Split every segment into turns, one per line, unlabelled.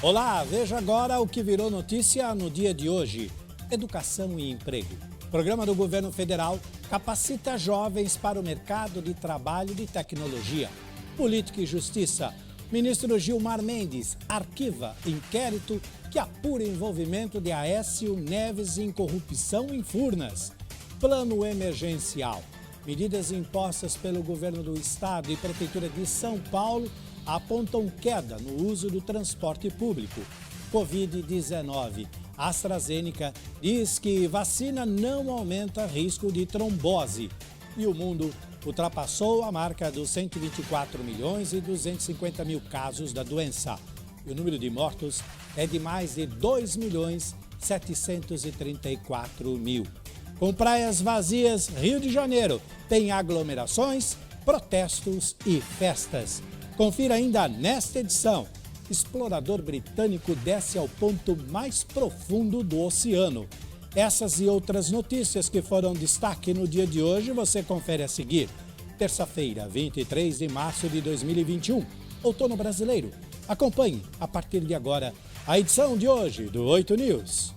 Olá, veja agora o que virou notícia no dia de hoje. Educação e emprego. O programa do governo federal capacita jovens para o mercado de trabalho de tecnologia. Política e Justiça. Ministro Gilmar Mendes arquiva inquérito que apura envolvimento de Aécio Neves em corrupção em Furnas. Plano emergencial. Medidas impostas pelo governo do estado e prefeitura de São Paulo apontam queda no uso do transporte público. Covid-19. AstraZeneca diz que vacina não aumenta risco de trombose. E o mundo ultrapassou a marca dos 124 milhões e 250 mil casos da doença. E o número de mortos é de mais de 2 milhões 734 mil. Com praias vazias, Rio de Janeiro tem aglomerações, protestos e festas. Confira ainda nesta edição. Explorador britânico desce ao ponto mais profundo do oceano. Essas e outras notícias que foram destaque no dia de hoje, você confere a seguir. Terça-feira, 23 de março de 2021, outono brasileiro. Acompanhe, a partir de agora, a edição de hoje do 8 News.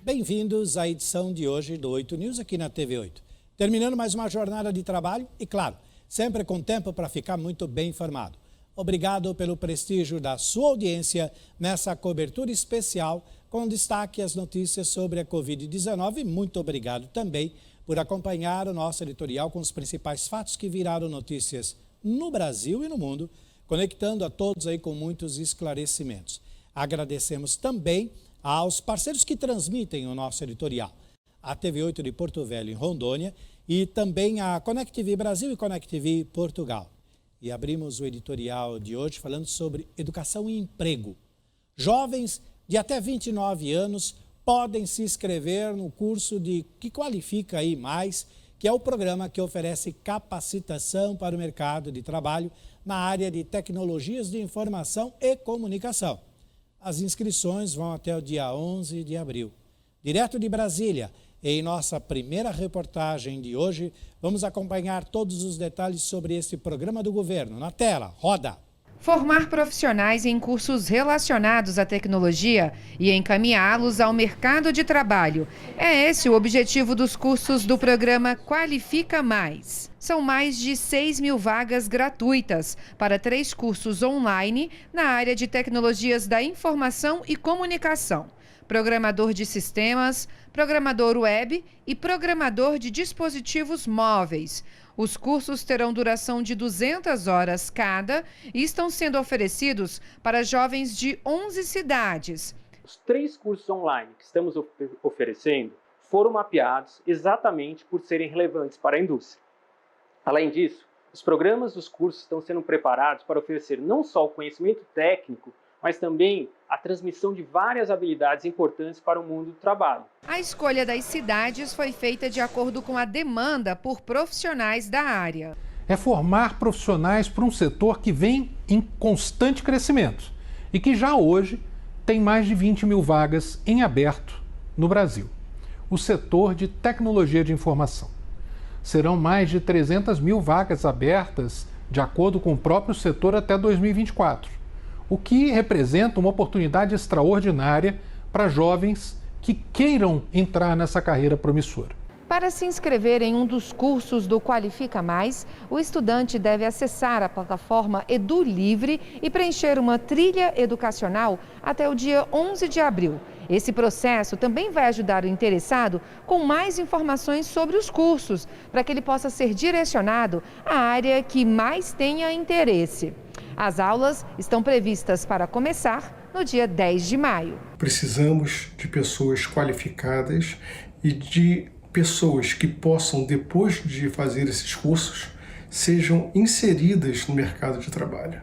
Bem-vindos à edição de hoje do 8 News aqui na TV 8. Terminando mais uma jornada de trabalho e, claro, sempre com tempo para ficar muito bem informado. Obrigado pelo prestígio da sua audiência nessa cobertura especial com destaque às notícias sobre a Covid-19 e muito obrigado também por acompanhar o nosso editorial com os principais fatos que viraram notícias no Brasil e no mundo, conectando a todos aí com muitos esclarecimentos. Agradecemos também aos parceiros que transmitem o nosso editorial, a TV 8 de Porto Velho, em Rondônia, e também a Connect TV Brasil e Connect TV Portugal. E abrimos o editorial de hoje falando sobre educação e emprego. Jovens de até 29 anos podem se inscrever no curso que qualifica aí mais, que é o programa que oferece capacitação para o mercado de trabalho na área de tecnologias de informação e comunicação. As inscrições vão até o dia 11 de abril. Direto de Brasília, em nossa primeira reportagem de hoje, vamos acompanhar todos os detalhes sobre esse programa do governo. Na tela, roda!
Formar profissionais em cursos relacionados à tecnologia e encaminhá-los ao mercado de trabalho. É esse o objetivo dos cursos do programa Qualifica Mais. São mais de 6 mil vagas gratuitas para 3 cursos online na área de tecnologias da informação e comunicação. Programador de sistemas, programador web e programador de dispositivos móveis. Os cursos terão duração de 200 horas cada e estão sendo oferecidos para jovens de 11 cidades.
Os 3 cursos online que estamos oferecendo foram mapeados exatamente por serem relevantes para a indústria. Além disso, os programas dos cursos estão sendo preparados para oferecer não só o conhecimento técnico, mas também a transmissão de várias habilidades importantes para o mundo do trabalho.
A escolha das cidades foi feita de acordo com a demanda por profissionais da área.
É formar profissionais para um setor que vem em constante crescimento e que já hoje tem mais de 20 mil vagas em aberto no Brasil. O setor de tecnologia de informação. Serão mais de 300 mil vagas abertas, de acordo com o próprio setor, até 2024. O que representa uma oportunidade extraordinária para jovens que queiram entrar nessa carreira promissora.
Para se inscrever em um dos cursos do Qualifica Mais, o estudante deve acessar a plataforma EduLivre e preencher uma trilha educacional até o dia 11 de abril. Esse processo também vai ajudar o interessado com mais informações sobre os cursos, para que ele possa ser direcionado à área que mais tenha interesse. As aulas estão previstas para começar no dia 10 de maio.
Precisamos de pessoas qualificadas e de pessoas que possam, depois de fazer esses cursos, sejam inseridas no mercado de trabalho.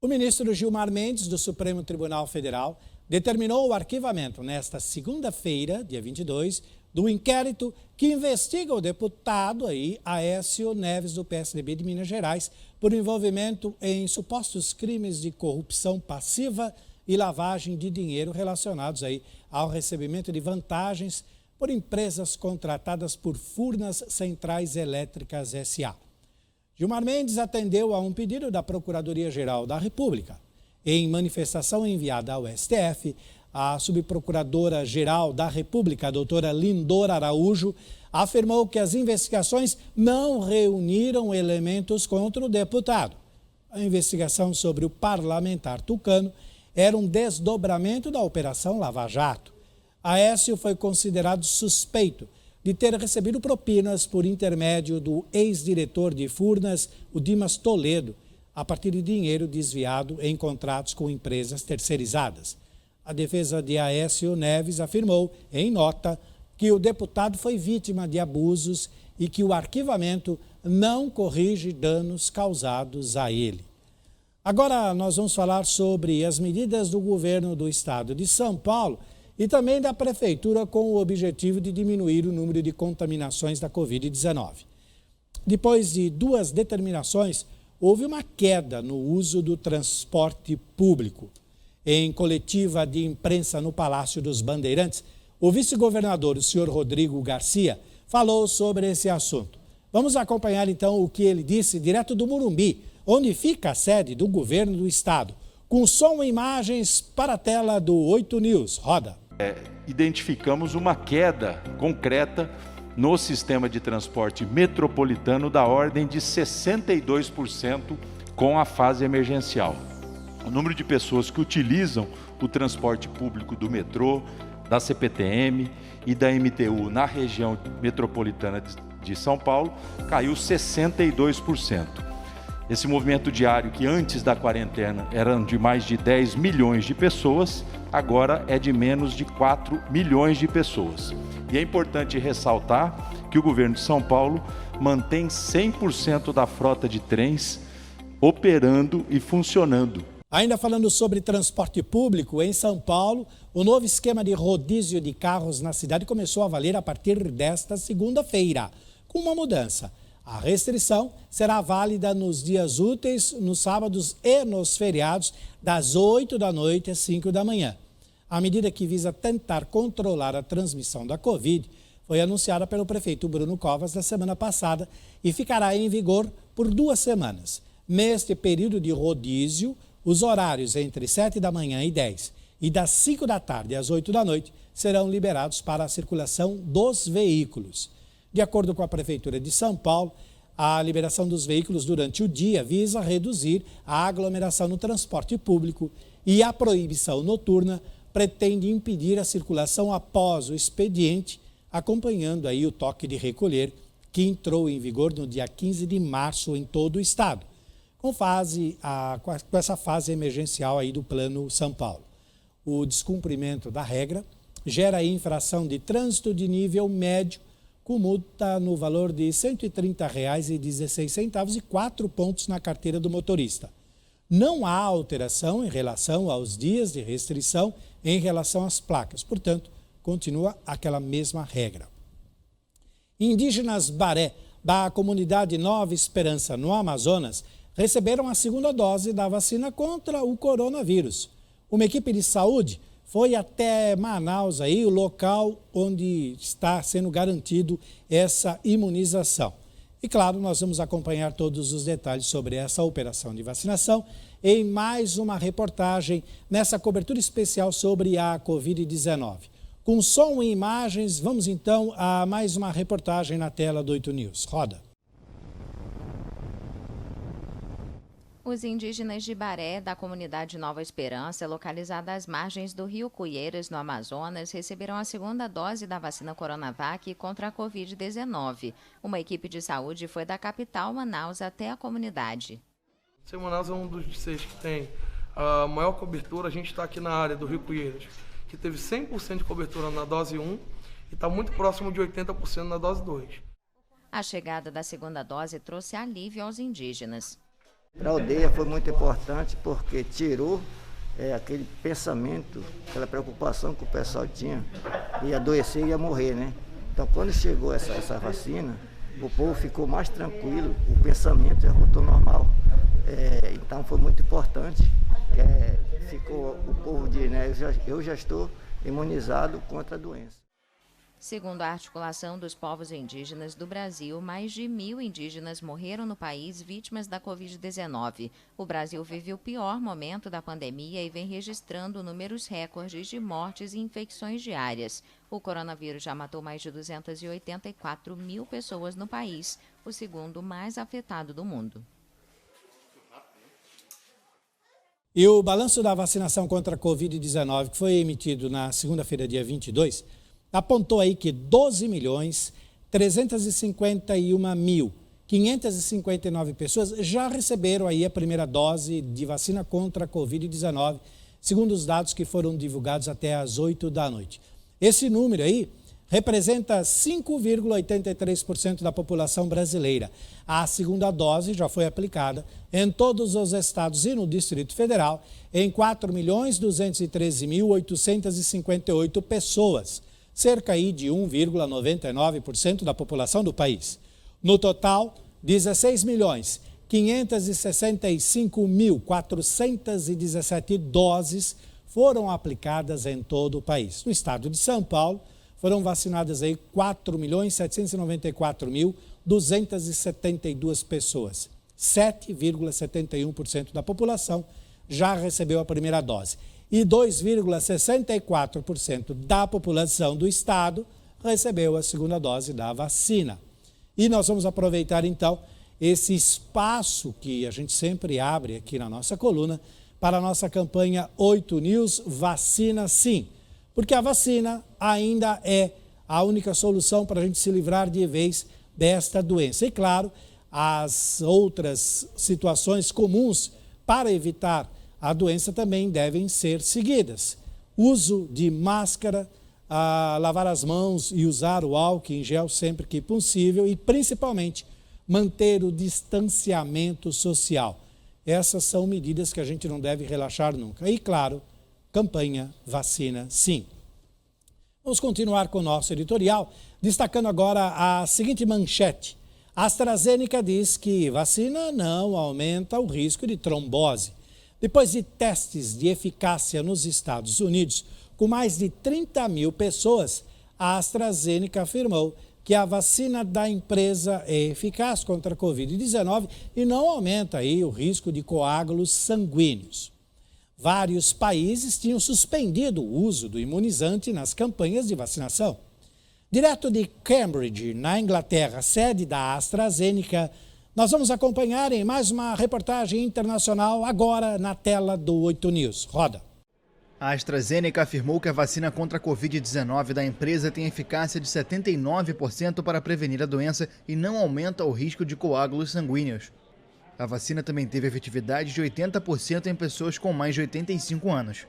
O ministro Gilmar Mendes, do Supremo Tribunal Federal, determinou o arquivamento nesta segunda-feira, dia 22, do inquérito que investiga o deputado Aécio Neves, do PSDB de Minas Gerais, por envolvimento em supostos crimes de corrupção passiva e lavagem de dinheiro relacionados ao recebimento de vantagens por empresas contratadas por Furnas Centrais Elétricas S.A. Gilmar Mendes atendeu a um pedido da Procuradoria-Geral da República. Em manifestação enviada ao STF, a subprocuradora-geral da República, a doutora Lindora Araújo, afirmou que as investigações não reuniram elementos contra o deputado. A investigação sobre o parlamentar tucano era um desdobramento da Operação Lava Jato. Aécio foi considerado suspeito de ter recebido propinas por intermédio do ex-diretor de Furnas, o Dimas Toledo, a partir de dinheiro desviado em contratos com empresas terceirizadas. A defesa de Aécio Neves afirmou, em nota, que o deputado foi vítima de abusos e que o arquivamento não corrige danos causados a ele. Agora nós vamos falar sobre as medidas do governo do estado de São Paulo e também da prefeitura com o objetivo de diminuir o número de contaminações da Covid-19. Depois de 2 determinações, houve uma queda no uso do transporte público. Em coletiva de imprensa no Palácio dos Bandeirantes, o vice-governador, o senhor Rodrigo Garcia, falou sobre esse assunto. Vamos acompanhar então o que ele disse direto do Morumbi, onde fica a sede do governo do estado. Com som e imagens para a tela do 8 News. Roda.
Identificamos uma queda concreta no sistema de transporte metropolitano da ordem de 62% com a fase emergencial. O número de pessoas que utilizam o transporte público do metrô, da CPTM e da MTU na região metropolitana de São Paulo caiu 62%. Esse movimento diário, que antes da quarentena era de mais de 10 milhões de pessoas, agora é de menos de 4 milhões de pessoas. E é importante ressaltar que o governo de São Paulo mantém 100% da frota de trens operando e funcionando.
Ainda falando sobre transporte público, em São Paulo, o novo esquema de rodízio de carros na cidade começou a valer a partir desta segunda-feira, com uma mudança. A restrição será válida nos dias úteis, nos sábados e nos feriados, das 8 da noite às 5 da manhã. A medida, que visa tentar controlar a transmissão da Covid, foi anunciada pelo prefeito Bruno Covas na semana passada e ficará em vigor por 2 semanas. Neste período de rodízio, os horários entre 7 da manhã e 10 e das 5 da tarde às 8 da noite serão liberados para a circulação dos veículos. De acordo com a Prefeitura de São Paulo, a liberação dos veículos durante o dia visa reduzir a aglomeração no transporte público e a proibição noturna pretende impedir a circulação após o expediente, acompanhando aí o toque de recolher que entrou em vigor no dia 15 de março em todo o estado, com essa fase emergencial aí do Plano São Paulo. O descumprimento da regra gera infração de trânsito de nível médio, com multa no valor de R$ 130,16 e 4 pontos na carteira do motorista. Não há alteração em relação aos dias de restrição em relação às placas, portanto, continua aquela mesma regra. Indígenas Baré, da comunidade Nova Esperança, no Amazonas, receberam a 2ª dose da vacina contra o coronavírus. Uma equipe de saúde foi até Manaus, aí, o local onde está sendo garantido essa imunização. E claro, nós vamos acompanhar todos os detalhes sobre essa operação de vacinação em mais uma reportagem nessa cobertura especial sobre a Covid-19. Com som e imagens, vamos então a mais uma reportagem na tela do 8 News. Roda.
Os indígenas de Baré, da comunidade Nova Esperança, localizada às margens do rio Cuieiras, no Amazonas, receberam a 2ª dose da vacina Coronavac contra a Covid-19. Uma equipe de saúde foi da capital, Manaus, até a comunidade.
Manaus é um dos distritos que tem a maior cobertura. A gente está aqui na área do rio Cuieiras, que teve 100% de cobertura na dose 1 e está muito próximo de 80% na dose 2.
A chegada da 2ª dose trouxe alívio aos indígenas.
Para a aldeia foi muito importante porque tirou aquele pensamento, aquela preocupação que o pessoal tinha, ia adoecer e ia morrer, né? Então, quando chegou essa vacina, o povo ficou mais tranquilo, o pensamento já voltou normal. Então, foi muito importante. Ficou o povo diz, né? Eu já estou imunizado contra a doença.
Segundo a Articulação dos Povos Indígenas do Brasil, mais de 1.000 indígenas morreram no país vítimas da Covid-19. O Brasil vive o pior momento da pandemia e vem registrando números recordes de mortes e infecções diárias. O coronavírus já matou mais de 284 mil pessoas no país, o segundo mais afetado do mundo.
E o balanço da vacinação contra a Covid-19, que foi emitido na segunda-feira, dia 22, apontou aí que 12.351.559 pessoas já receberam aí a primeira dose de vacina contra a Covid-19, segundo os dados que foram divulgados até às 8 da noite. Esse número aí representa 5,83% da população brasileira. A segunda dose já foi aplicada em todos os estados e no Distrito Federal em 4.213.858 pessoas, cerca aí de 1,99% da população do país. No total, 16.565.417 doses foram aplicadas em todo o país. No estado de São Paulo, foram vacinadas aí 4.794.272 pessoas. 7,71% da população já recebeu a primeira dose. E 2,64% da população do estado recebeu a segunda dose da vacina. E nós vamos aproveitar, então, esse espaço que a gente sempre abre aqui na nossa coluna para a nossa campanha 8 News Vacina Sim. Porque a vacina ainda é a única solução para a gente se livrar de vez desta doença. E, claro, as outras situações comuns para evitar a doença também devem ser seguidas. Uso de máscara, lavar as mãos e usar o álcool em gel sempre que possível e, principalmente, manter o distanciamento social. Essas são medidas que a gente não deve relaxar nunca. E, claro, campanha Vacina Sim. Vamos continuar com o nosso editorial, destacando agora a seguinte manchete. A AstraZeneca diz que vacina não aumenta o risco de trombose. Depois de testes de eficácia nos Estados Unidos, com mais de 30 mil pessoas, a AstraZeneca afirmou que a vacina da empresa é eficaz contra a Covid-19 e não aumenta aí o risco de coágulos sanguíneos. Vários países tinham suspendido o uso do imunizante nas campanhas de vacinação. Direto de Cambridge, na Inglaterra, sede da AstraZeneca, nós vamos acompanhar em mais uma reportagem internacional agora na tela do 8 News. Roda.
A AstraZeneca afirmou que a vacina contra a Covid-19 da empresa tem eficácia de 79% para prevenir a doença e não aumenta o risco de coágulos sanguíneos. A vacina também teve efetividade de 80% em pessoas com mais de 85 anos.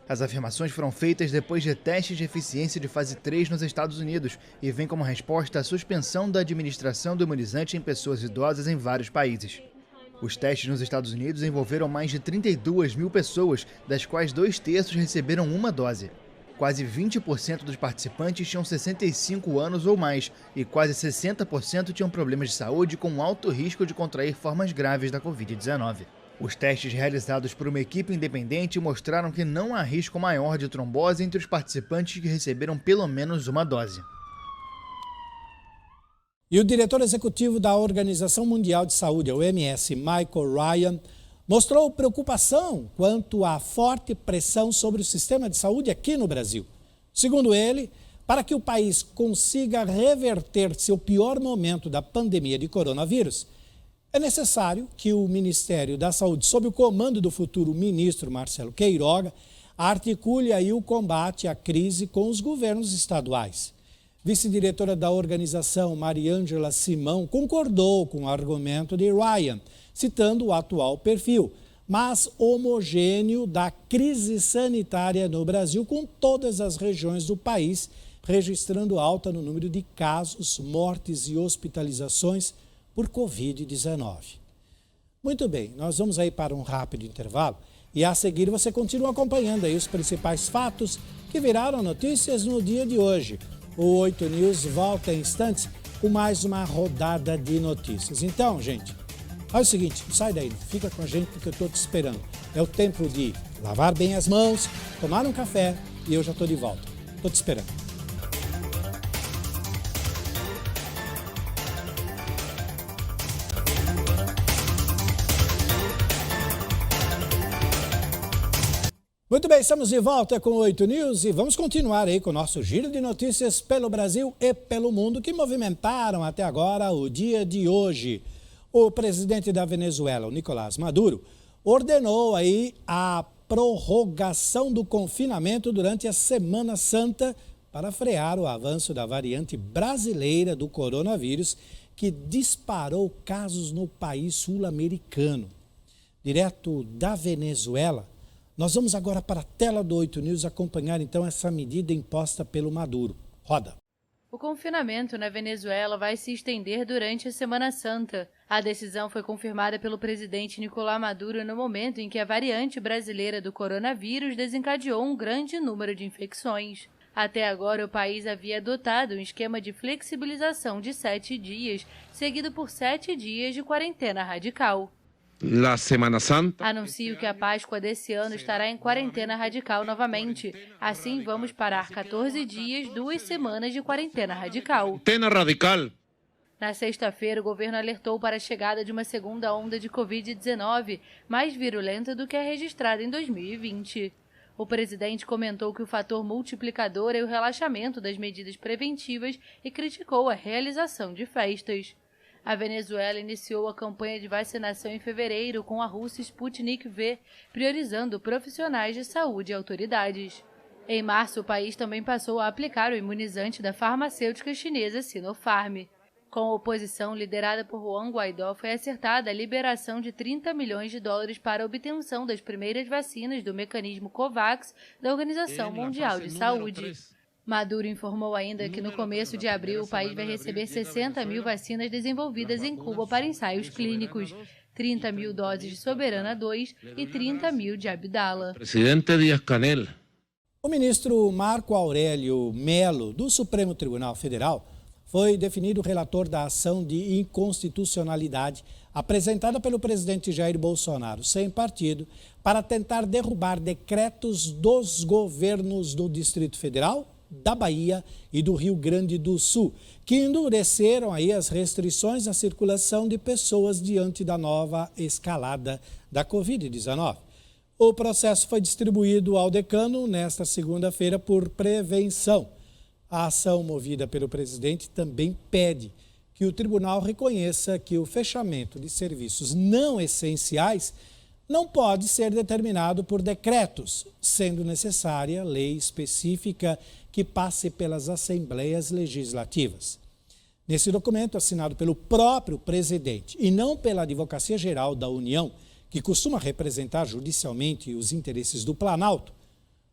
As afirmações foram feitas depois de testes de eficiência de fase 3 nos Estados Unidos e vêm como resposta à suspensão da administração do imunizante em pessoas idosas em vários países. Os testes nos Estados Unidos envolveram mais de 32 mil pessoas, das quais 2/3 receberam uma dose. Quase 20% dos participantes tinham 65 anos ou mais e quase 60% tinham problemas de saúde com alto risco de contrair formas graves da Covid-19. Os testes realizados por uma equipe independente mostraram que não há risco maior de trombose entre os participantes que receberam pelo menos uma dose.
E o diretor executivo da Organização Mundial de Saúde, a OMS, Michael Ryan, mostrou preocupação quanto à forte pressão sobre o sistema de saúde aqui no Brasil. Segundo ele, para que o país consiga reverter seu pior momento da pandemia de coronavírus, é necessário que o Ministério da Saúde, sob o comando do futuro ministro Marcelo Queiroga, articule aí o combate à crise com os governos estaduais. Vice-diretora da organização, Mariângela Simão, concordou com o argumento de Ryan, citando o atual perfil, mas homogêneo da crise sanitária no Brasil, com todas as regiões do país registrando alta no número de casos, mortes e hospitalizações por Covid-19. Muito bem, nós vamos aí para um rápido intervalo e a seguir você continua acompanhando aí os principais fatos que viraram notícias no dia de hoje. O 8 News volta em instantes com mais uma rodada de notícias. Então, gente, olha o seguinte, não sai daí, fica com a gente porque eu estou te esperando. É o tempo de lavar bem as mãos, tomar um café e eu já estou de volta. Estou te esperando. Muito bem, estamos de volta com o 8 News e vamos continuar aí com o nosso giro de notícias pelo Brasil e pelo mundo que movimentaram até agora o dia de hoje. O presidente da Venezuela, o Nicolás Maduro, ordenou aí a prorrogação do confinamento durante a Semana Santa para frear o avanço da variante brasileira do coronavírus que disparou casos no país sul-americano. Direto da Venezuela, nós vamos agora para a tela do 8 News acompanhar então essa medida imposta pelo Maduro. Roda.
O confinamento na Venezuela vai se estender durante a Semana Santa. A decisão foi confirmada pelo presidente Nicolás Maduro no momento em que a variante brasileira do coronavírus desencadeou um grande número de infecções. Até agora, o país havia adotado um esquema de flexibilização de 7 dias, seguido por 7 dias de quarentena radical.
La Semana Santa.
Anuncio que a Páscoa desse ano estará em quarentena radical novamente. Assim, vamos parar 14 dias, 2 semanas de quarentena radical.
Quarentena radical.
Na sexta-feira, o governo alertou para a chegada de uma segunda onda de Covid-19, mais virulenta do que a registrada em 2020. O presidente comentou que o fator multiplicador é o relaxamento das medidas preventivas e criticou a realização de festas. A Venezuela iniciou a campanha de vacinação em fevereiro com a Rússia Sputnik V, priorizando profissionais de saúde e autoridades. Em março, o país também passou a aplicar o imunizante da farmacêutica chinesa Sinopharm. Com a oposição liderada por Juan Guaidó, foi acertada a liberação de $30 milhões para a obtenção das primeiras vacinas do mecanismo COVAX da Organização Mundial de Saúde. Maduro informou ainda que no começo de abril o país vai receber 60 mil vacinas desenvolvidas em Cuba para ensaios clínicos, 30 mil doses de Soberana 2 e 30 mil de Abdala.
Presidente Díaz-Canel.
O ministro Marco Aurélio Melo, do Supremo Tribunal Federal, foi definido relator da ação de inconstitucionalidade apresentada pelo presidente Jair Bolsonaro, sem partido, para tentar derrubar decretos dos governos do Distrito Federal, da Bahia e do Rio Grande do Sul, que endureceram aí as restrições à circulação de pessoas diante da nova escalada da Covid-19. O processo foi distribuído ao decano nesta segunda-feira por prevenção. A ação movida pelo presidente também pede que o tribunal reconheça que o fechamento de serviços não essenciais não pode ser determinado por decretos, sendo necessária lei específica que passe pelas assembleias legislativas. Nesse documento, assinado pelo próprio presidente e não pela Advocacia Geral da União, que costuma representar judicialmente os interesses do Planalto,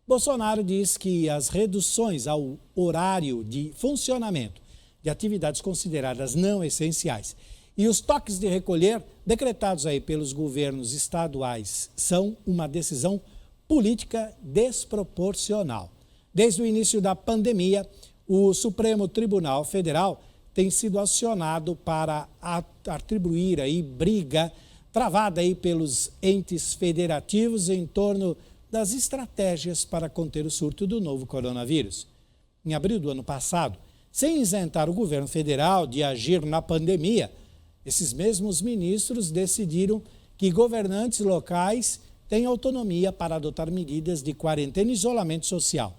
Bolsonaro diz que as reduções ao horário de funcionamento de atividades consideradas não essenciais e os toques de recolher decretados aí pelos governos estaduais são uma decisão política desproporcional. Desde o início da pandemia, o Supremo Tribunal Federal tem sido acionado para atribuir aí briga travada aí pelos entes federativos em torno das estratégias para conter o surto do novo coronavírus. Em abril do ano passado, sem isentar o governo federal de agir na pandemia, esses mesmos ministros decidiram que governantes locais têm autonomia para adotar medidas de quarentena e isolamento social.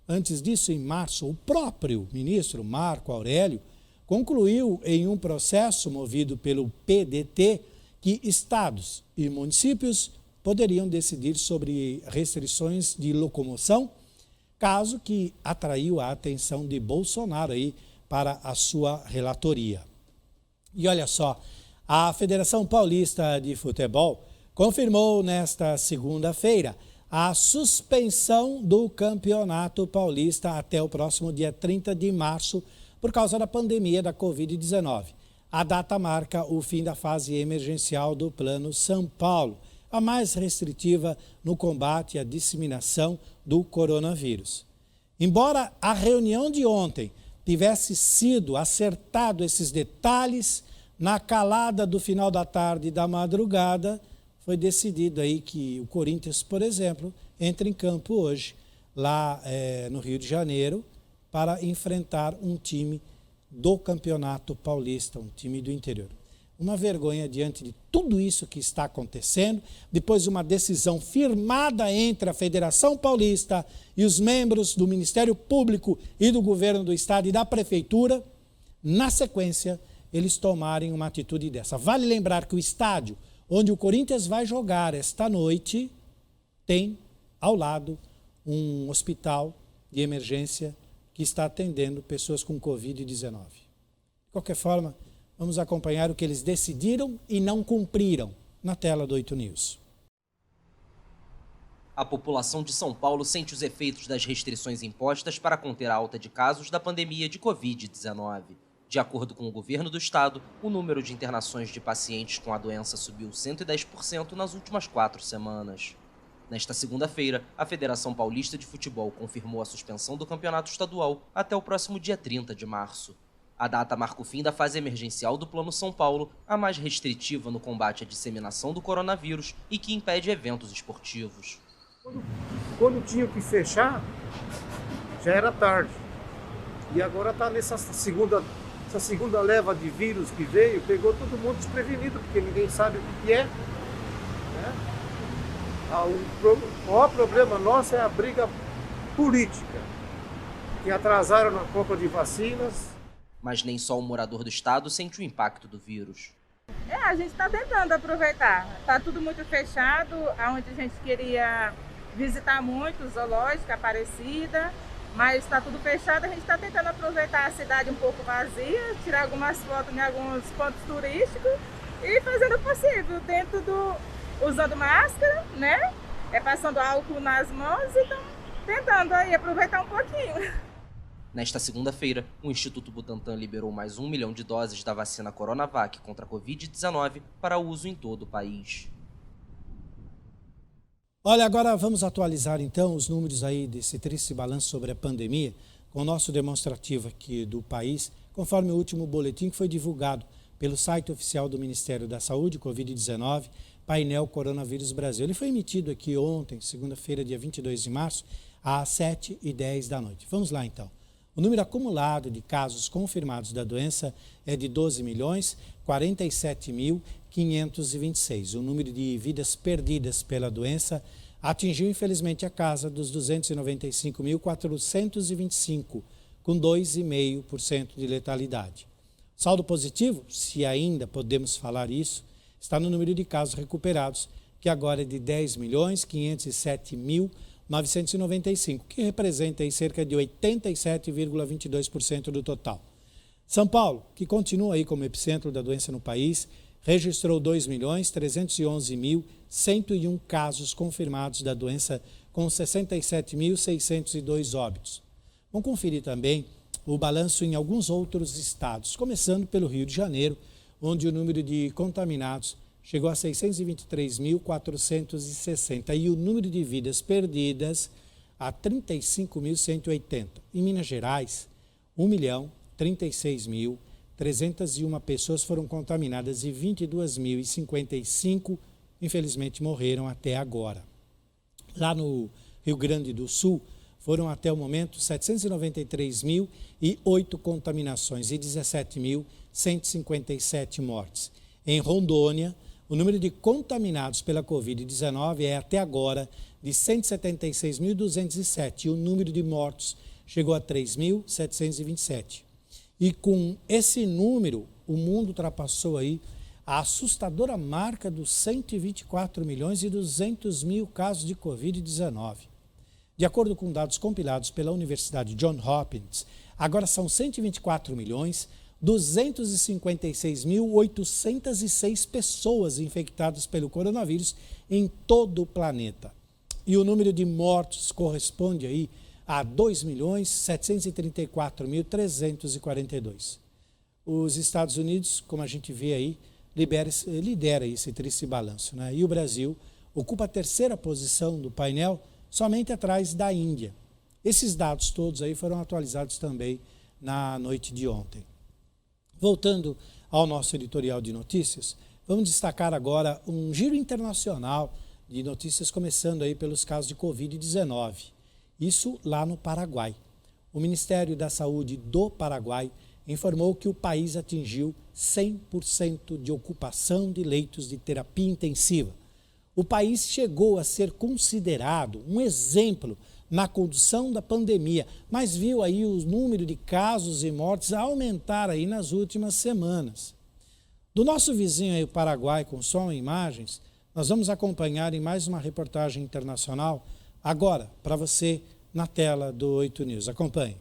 Antes disso, em março, o próprio ministro Marco Aurélio concluiu em um processo movido pelo PDT que estados e municípios poderiam decidir sobre restrições de locomoção, caso que atraiu a atenção de Bolsonaro aí para a sua relatoria. E olha só, a Federação Paulista de Futebol confirmou nesta segunda-feira a suspensão do Campeonato Paulista até o próximo dia 30 de março por causa da pandemia da Covid-19. A data marca o fim da fase emergencial do Plano São Paulo, a mais restritiva no combate à disseminação do coronavírus. Embora a reunião de ontem tivesse sido acertado esses detalhes, na calada do final da tarde e da madrugada, foi decidido aí que o Corinthians, por exemplo, entre em campo hoje, lá no Rio de Janeiro, para enfrentar um time do Campeonato Paulista, um time do interior. uma vergonha diante de tudo isso que está acontecendo, depois de uma decisão firmada entre a Federação Paulista e os membros do Ministério Público e do Governo do Estado e da Prefeitura, na sequência, eles tomarem uma atitude dessa. Vale lembrar que o estádio onde o Corinthians vai jogar esta noite tem ao lado um hospital de emergência que está atendendo pessoas com Covid-19. De qualquer forma, vamos acompanhar o que eles decidiram e não cumpriram na tela do 8 News.
A população de São Paulo sente os efeitos das restrições impostas para conter a alta de casos da pandemia de Covid-19. De acordo com o governo do estado, o número de internações de pacientes com a doença subiu 110% nas últimas 4 semanas. Nesta segunda-feira, a Federação Paulista de Futebol confirmou a suspensão do campeonato estadual até o próximo dia 30 de março. A data marca o fim da fase emergencial do Plano São Paulo, a mais restritiva no combate à disseminação do coronavírus e que impede eventos esportivos.
Quando tinha que fechar, já era tarde. E agora está nessa segunda leva de vírus que veio, pegou todo mundo desprevenido, porque ninguém sabe o que é. O maior problema nosso é a briga política, que atrasaram na compra de vacinas.
Mas nem só o morador do estado sente o impacto do vírus.
A gente está tentando aproveitar. Está tudo muito fechado, onde a gente queria visitar muito, zoológica, Aparecida, mas está tudo fechado. A gente está tentando aproveitar a cidade um pouco vazia, tirar algumas fotos em alguns pontos turísticos e fazendo o possível, usando máscara, né? Passando álcool nas mãos e estão tentando aí aproveitar um pouquinho.
Nesta segunda-feira, o Instituto Butantan liberou mais 1 milhão de doses da vacina Coronavac contra a Covid-19 para uso em todo o país.
Olha, agora vamos atualizar então os números aí desse triste balanço sobre a pandemia com o nosso demonstrativo aqui do país, conforme o último boletim que foi divulgado pelo site oficial do Ministério da Saúde, Covid-19, Painel Coronavírus Brasil. Ele foi emitido aqui ontem, segunda-feira, dia 22 de março, às 7h10 da noite. Vamos lá então. O número acumulado de casos confirmados da doença é de 12.047.526. O número de vidas perdidas pela doença atingiu infelizmente a casa dos 295.425, com 2,5% de letalidade. Saldo positivo, se ainda podemos falar isso, está no número de casos recuperados, que agora é de 10.507.995, que representa aí cerca de 87,22% do total. São Paulo, que continua aí como epicentro da doença no país, registrou 2.311.101 casos confirmados da doença, com 67.602 óbitos. Vamos conferir também o balanço em alguns outros estados, começando pelo Rio de Janeiro, onde o número de contaminados chegou a 623.460 e o número de vidas perdidas a 35.180. Em Minas Gerais, 1.036.301 pessoas foram contaminadas e 22.055, infelizmente, morreram até agora. Lá no Rio Grande do Sul, foram até o momento 793.008 contaminações e 17.157 mortes. Em Rondônia, o número de contaminados pela Covid-19 é até agora de 176.207 e o número de mortos chegou a 3.727. E com esse número, o mundo ultrapassou aí a assustadora marca dos 124.200.000 casos de Covid-19. De acordo com dados compilados pela Universidade Johns Hopkins, agora são 124.256.806 pessoas infectadas pelo coronavírus em todo o planeta. E o número de mortos corresponde aí a 2.734.342. Os Estados Unidos, como a gente vê aí, lidera esse triste balanço, né? E o Brasil ocupa a terceira posição do painel, somente atrás da Índia. Esses dados todos aí foram atualizados também na noite de ontem. Voltando ao nosso editorial de notícias, vamos destacar agora um giro internacional de notícias, começando aí pelos casos de Covid-19. Isso lá no Paraguai. O Ministério da Saúde do Paraguai informou que o país atingiu 100% de ocupação de leitos de terapia intensiva. O país chegou a ser considerado um exemplo na condução da pandemia, mas viu aí o número de casos e mortes aumentar aí nas últimas semanas. Do nosso vizinho aí, o Paraguai, com som e imagens, nós vamos acompanhar em mais uma reportagem internacional, agora, para você, na tela do 8 News. Acompanhe.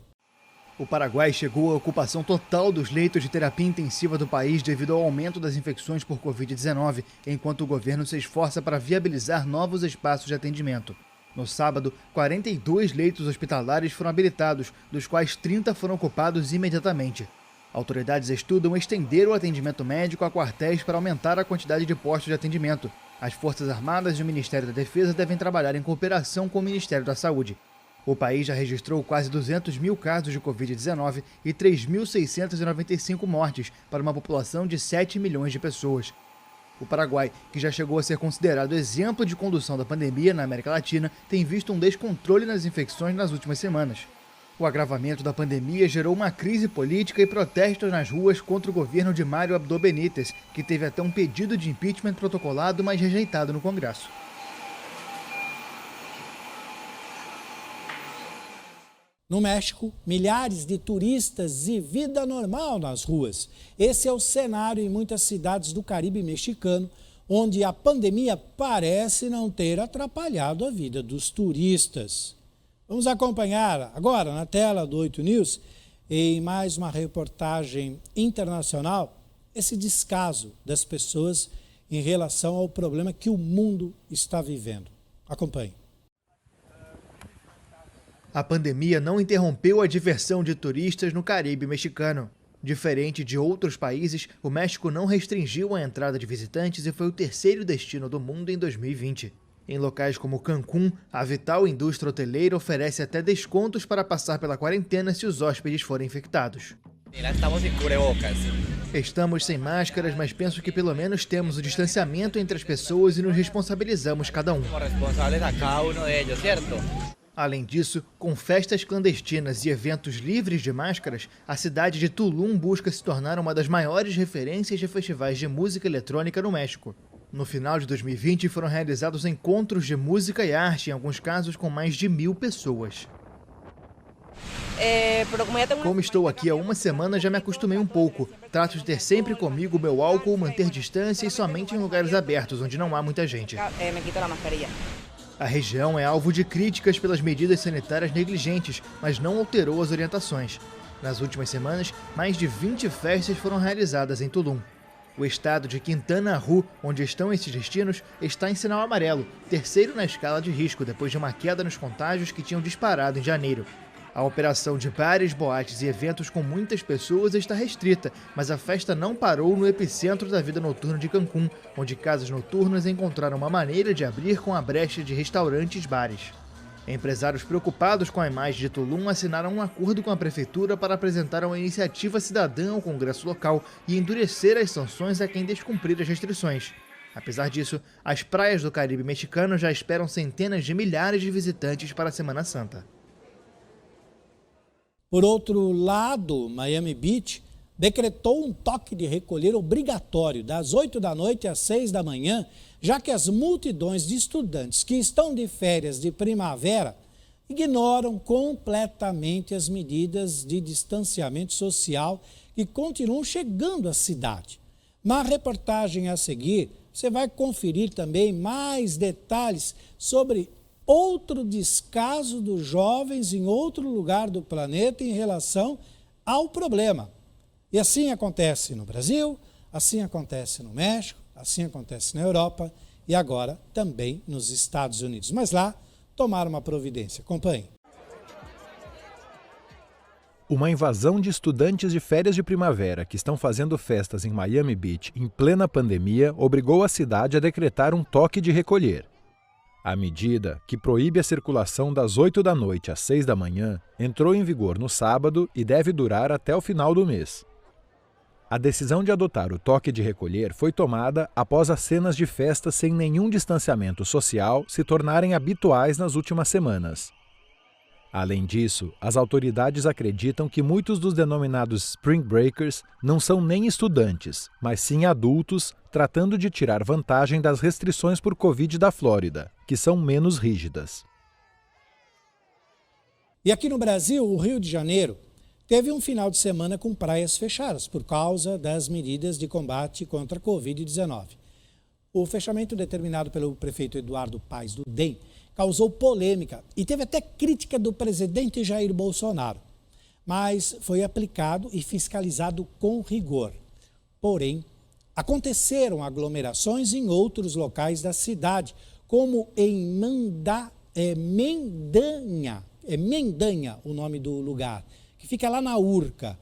O Paraguai chegou à ocupação total dos leitos de terapia intensiva do país devido ao aumento das infecções por Covid-19, enquanto o governo se esforça para viabilizar novos espaços de atendimento. No sábado, 42 leitos hospitalares foram habilitados, dos quais 30 foram ocupados imediatamente. Autoridades estudam estender o atendimento médico a quartéis para aumentar a quantidade de postos de atendimento. As Forças Armadas e o Ministério da Defesa devem trabalhar em cooperação com o Ministério da Saúde. O país já registrou quase 200 mil casos de Covid-19 e 3.695 mortes para uma população de 7 milhões de pessoas. O Paraguai, que já chegou a ser considerado exemplo de condução da pandemia na América Latina, tem visto um descontrole nas infecções nas últimas semanas. O agravamento da pandemia gerou uma crise política e protestos nas ruas contra o governo de Mário Abdo Benítez, que teve até um pedido de impeachment protocolado, mas rejeitado no Congresso.
No México, milhares de turistas e vida normal nas ruas. Esse é o cenário em muitas cidades do Caribe mexicano, onde a pandemia parece não ter atrapalhado a vida dos turistas. Vamos acompanhar agora na tela do 8 News, em mais uma reportagem internacional, esse descaso das pessoas em relação ao problema que o mundo está vivendo. Acompanhe.
A pandemia não interrompeu a diversão de turistas no Caribe mexicano. Diferente de outros países, o México não restringiu a entrada de visitantes e foi o terceiro destino do mundo em 2020. Em locais como Cancún, a vital indústria hoteleira oferece até descontos para passar pela quarentena se os hóspedes forem infectados. Estamos sem máscaras, mas penso que pelo menos temos o distanciamento entre as pessoas e nos responsabilizamos cada um. Além disso, com festas clandestinas e eventos livres de máscaras, a cidade de Tulum busca se tornar uma das maiores referências de festivais de música eletrônica no México. No final de 2020, foram realizados encontros de música e arte, em alguns casos com mais de 1.000 pessoas. Como estou aqui há uma semana, já me acostumei um pouco. Trato de ter sempre comigo o meu álcool, manter distância e somente em lugares abertos, onde não há muita gente. A região é alvo de críticas pelas medidas sanitárias negligentes, mas não alterou as orientações. Nas últimas semanas, mais de 20 festas foram realizadas em Tulum. O estado de Quintana Roo, onde estão esses destinos, está em sinal amarelo, terceiro na escala de risco, depois de uma queda nos contágios que tinham disparado em janeiro. A operação de bares, boates e eventos com muitas pessoas está restrita, mas a festa não parou no epicentro da vida noturna de Cancún, onde casas noturnas encontraram uma maneira de abrir com a brecha de restaurantes e bares. Empresários preocupados com a imagem de Tulum assinaram um acordo com a prefeitura para apresentar uma iniciativa cidadã ao Congresso local e endurecer as sanções a quem descumprir as restrições. Apesar disso, as praias do Caribe mexicano já esperam centenas de milhares de visitantes para a Semana Santa.
Por outro lado, Miami Beach decretou um toque de recolher obrigatório das 8 da noite às 6 da manhã, já que as multidões de estudantes que estão de férias de primavera ignoram completamente as medidas de distanciamento social que continuam chegando à cidade. Na reportagem a seguir, você vai conferir também mais detalhes sobre outro descaso dos jovens em outro lugar do planeta em relação ao problema. E assim acontece no Brasil, assim acontece no México, assim acontece na Europa e agora também nos Estados Unidos. Mas lá, tomaram uma providência. Acompanhe.
Uma invasão de estudantes de férias de primavera que estão fazendo festas em Miami Beach em plena pandemia obrigou a cidade a decretar um toque de recolher. A medida, que proíbe a circulação das 8 da noite às 6 da manhã, entrou em vigor no sábado e deve durar até o final do mês. A decisão de adotar o toque de recolher foi tomada após as cenas de festas sem nenhum distanciamento social se tornarem habituais nas últimas semanas. Além disso, as autoridades acreditam que muitos dos denominados Spring Breakers não são nem estudantes, mas sim adultos tratando de tirar vantagem das restrições por Covid da Flórida, que são menos rígidas.
E aqui no Brasil, o Rio de Janeiro teve um final de semana com praias fechadas por causa das medidas de combate contra a Covid-19. O fechamento determinado pelo prefeito Eduardo Paes do DEM causou polêmica e teve até crítica do presidente Jair Bolsonaro, mas foi aplicado e fiscalizado com rigor. Porém, aconteceram aglomerações em outros locais da cidade, como em Mendanha, o nome do lugar, que fica lá na Urca,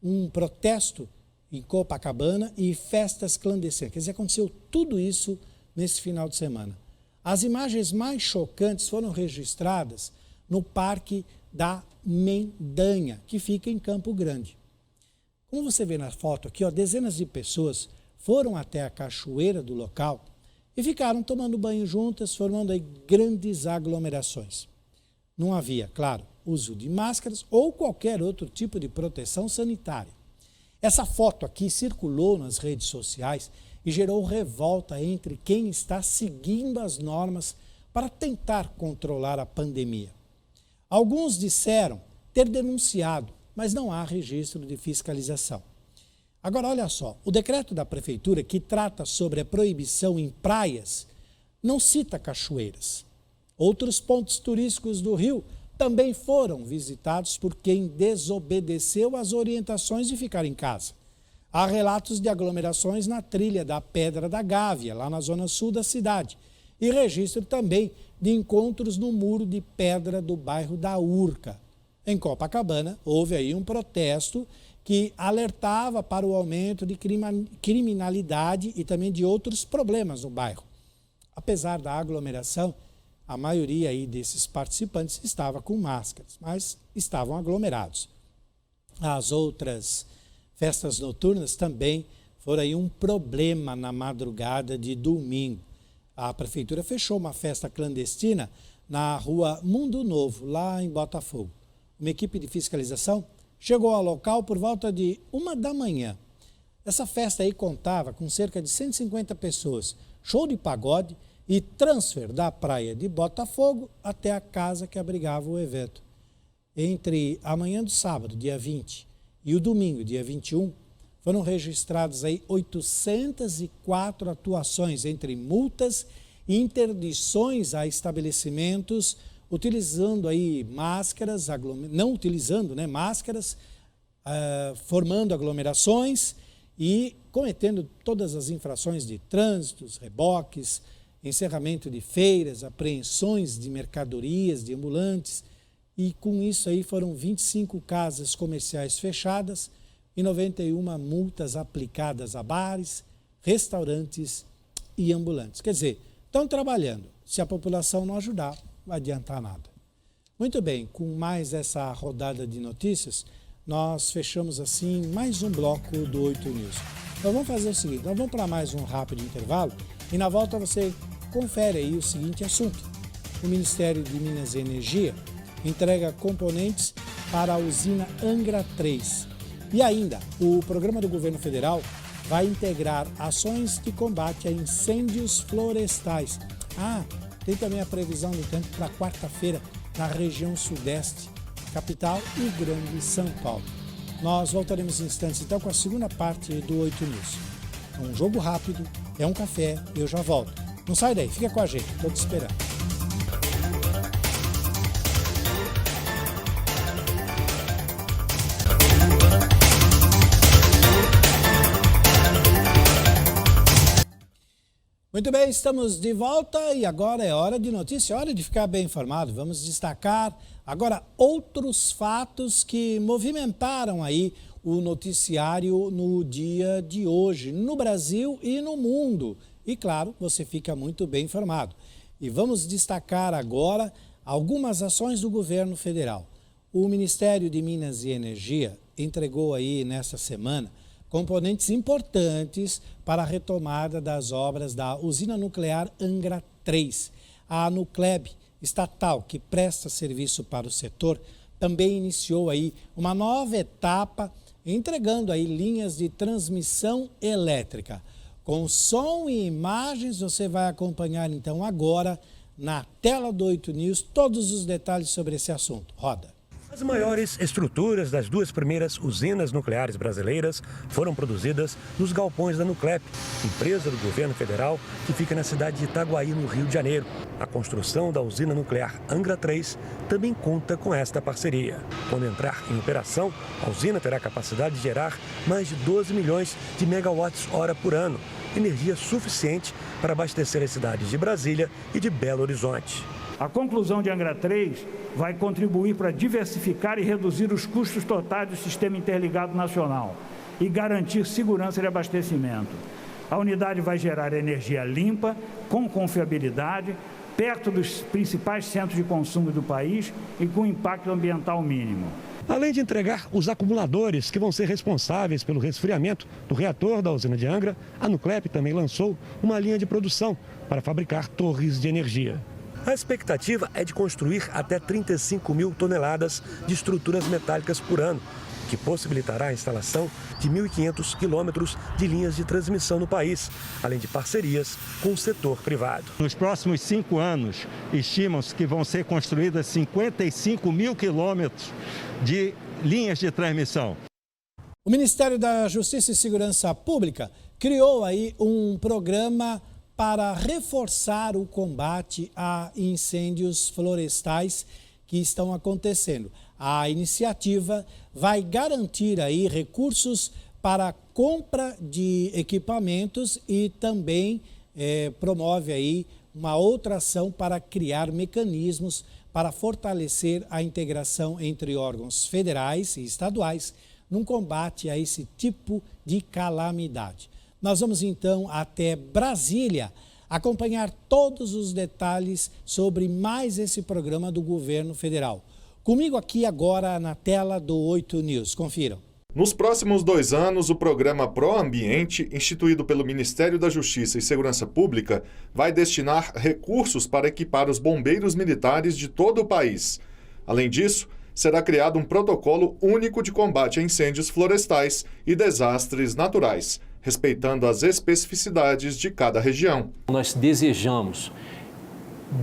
um protesto em Copacabana e festas clandestinas. Quer dizer, aconteceu tudo isso nesse final de semana. As imagens mais chocantes foram registradas no Parque da Mendanha, que fica em Campo Grande. Como você vê na foto aqui, dezenas de pessoas foram até a cachoeira do local e ficaram tomando banho juntas, formando aí grandes aglomerações. Não havia, claro, uso de máscaras ou qualquer outro tipo de proteção sanitária. Essa foto aqui circulou nas redes sociais e gerou revolta entre quem está seguindo as normas para tentar controlar a pandemia. Alguns disseram ter denunciado, mas não há registro de fiscalização. Agora, olha só, o decreto da prefeitura que trata sobre a proibição em praias não cita cachoeiras. Outros pontos turísticos do Rio também foram visitados por quem desobedeceu às orientações de ficar em casa. Há relatos de aglomerações na trilha da Pedra da Gávea, lá na zona sul da cidade, e registro também de encontros no muro de pedra do bairro da Urca. Em Copacabana, houve aí um protesto que alertava para o aumento de criminalidade e também de outros problemas no bairro. Apesar da aglomeração, a maioria aí desses participantes estava com máscaras, mas estavam aglomerados. As outras festas noturnas também foram aí um problema na madrugada de domingo. A prefeitura fechou uma festa clandestina na rua Mundo Novo, lá em Botafogo. Uma equipe de fiscalização chegou ao local por volta de 1h. Essa festa aí contava com cerca de 150 pessoas, show de pagode e transfer da praia de Botafogo até a casa que abrigava o evento. Entre a manhã do sábado, dia 20, e o domingo, dia 21, foram registradas aí 804 atuações entre multas e interdições a estabelecimentos utilizando aí máscaras, não utilizando máscaras, formando aglomerações e cometendo todas as infrações de trânsitos, reboques, encerramento de feiras, apreensões de mercadorias, de ambulantes. E com isso aí foram 25 casas comerciais fechadas e 91 multas aplicadas a bares, restaurantes e ambulantes. Quer dizer, estão trabalhando. Se a população não ajudar, não vai adiantar nada. Muito bem, com mais essa rodada de notícias, nós fechamos assim mais um bloco do 8 News. Então vamos fazer o seguinte, nós vamos para mais um rápido intervalo e na volta você confere aí o seguinte assunto. O Ministério de Minas e Energia entrega componentes para a usina Angra 3. E ainda, o programa do governo federal vai integrar ações de combate a incêndios florestais. Tem também a previsão do tempo para quarta-feira na região sudeste, capital e Grande São Paulo. Nós voltaremos em instantes então com a segunda parte do 8 News. É um jogo rápido, é um café e eu já volto. Não sai daí, fica com a gente, estou te esperando. Muito bem, estamos de volta e agora é hora de notícia, hora de ficar bem informado. Vamos destacar agora outros fatos que movimentaram aí o noticiário no dia de hoje, no Brasil e no mundo. E claro, você fica muito bem informado. E vamos destacar agora algumas ações do governo federal. O Ministério de Minas e Energia entregou aí nessa semana componentes importantes para a retomada das obras da usina nuclear Angra 3. A Nucleb estatal que presta serviço para o setor também iniciou aí uma nova etapa, entregando aí linhas de transmissão elétrica. Com som e imagens, você vai acompanhar então agora na tela do 8 News todos os detalhes sobre esse assunto. Roda.
As maiores estruturas das duas primeiras usinas nucleares brasileiras foram produzidas nos galpões da Nuclep, empresa do governo federal que fica na cidade de Itaguaí, no Rio de Janeiro. A construção da usina nuclear Angra 3 também conta com esta parceria. Quando entrar em operação, a usina terá capacidade de gerar mais de 12 milhões de megawatts-hora por ano, energia suficiente para abastecer as cidades de Brasília e de Belo Horizonte.
A conclusão de Angra 3 vai contribuir para diversificar e reduzir os custos totais do Sistema Interligado Nacional e garantir segurança de abastecimento. A unidade vai gerar energia limpa, com confiabilidade, perto dos principais centros de consumo do país e com impacto ambiental mínimo.
Além de entregar os acumuladores que vão ser responsáveis pelo resfriamento do reator da usina de Angra, a Nuclep também lançou uma linha de produção para fabricar torres de energia. A expectativa é de construir até 35 mil toneladas de estruturas metálicas por ano, que possibilitará a instalação de 1.500 quilômetros de linhas de transmissão no país, além de parcerias com o setor privado.
Nos próximos 5 anos, estimam-se que vão ser construídas 55 mil quilômetros de linhas de transmissão.
O Ministério da Justiça e Segurança Pública criou aí um programa para reforçar o combate a incêndios florestais que estão acontecendo. A iniciativa vai garantir aí recursos para a compra de equipamentos e também promove aí uma outra ação para criar mecanismos para fortalecer a integração entre órgãos federais e estaduais num combate a esse tipo de calamidade. Nós vamos então até Brasília acompanhar todos os detalhes sobre mais esse programa do governo federal. Comigo aqui agora na tela do 8 News. Confiram.
Nos próximos 2 anos, o programa Pro Ambiente, instituído pelo Ministério da Justiça e Segurança Pública, vai destinar recursos para equipar os bombeiros militares de todo o país. Além disso, será criado um protocolo único de combate a incêndios florestais e desastres naturais, respeitando as especificidades de cada região.
Nós desejamos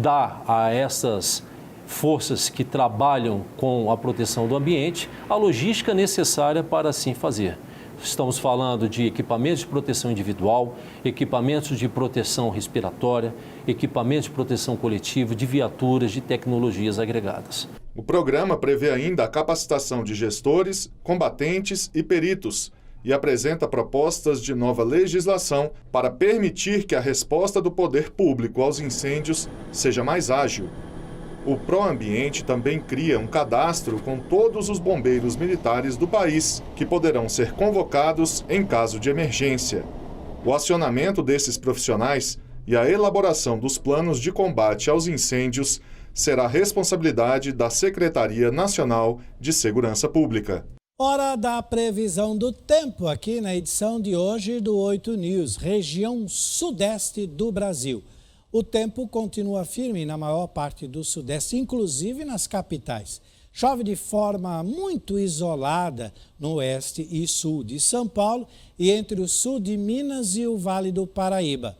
dar a essas forças que trabalham com a proteção do ambiente a logística necessária para assim fazer. Estamos falando de equipamentos de proteção individual, equipamentos de proteção respiratória, equipamentos de proteção coletiva, de viaturas, de tecnologias agregadas.
O programa prevê ainda a capacitação de gestores, combatentes e peritos e apresenta propostas de nova legislação para permitir que a resposta do poder público aos incêndios seja mais ágil. O Proambiente também cria um cadastro com todos os bombeiros militares do país, que poderão ser convocados em caso de emergência. O acionamento desses profissionais e a elaboração dos planos de combate aos incêndios será responsabilidade da Secretaria Nacional de Segurança Pública.
Hora da previsão do tempo aqui na edição de hoje do 8 News, região sudeste do Brasil. O tempo continua firme na maior parte do sudeste, inclusive nas capitais. Chove de forma muito isolada no oeste e sul de São Paulo e entre o sul de Minas e o Vale do Paraíba.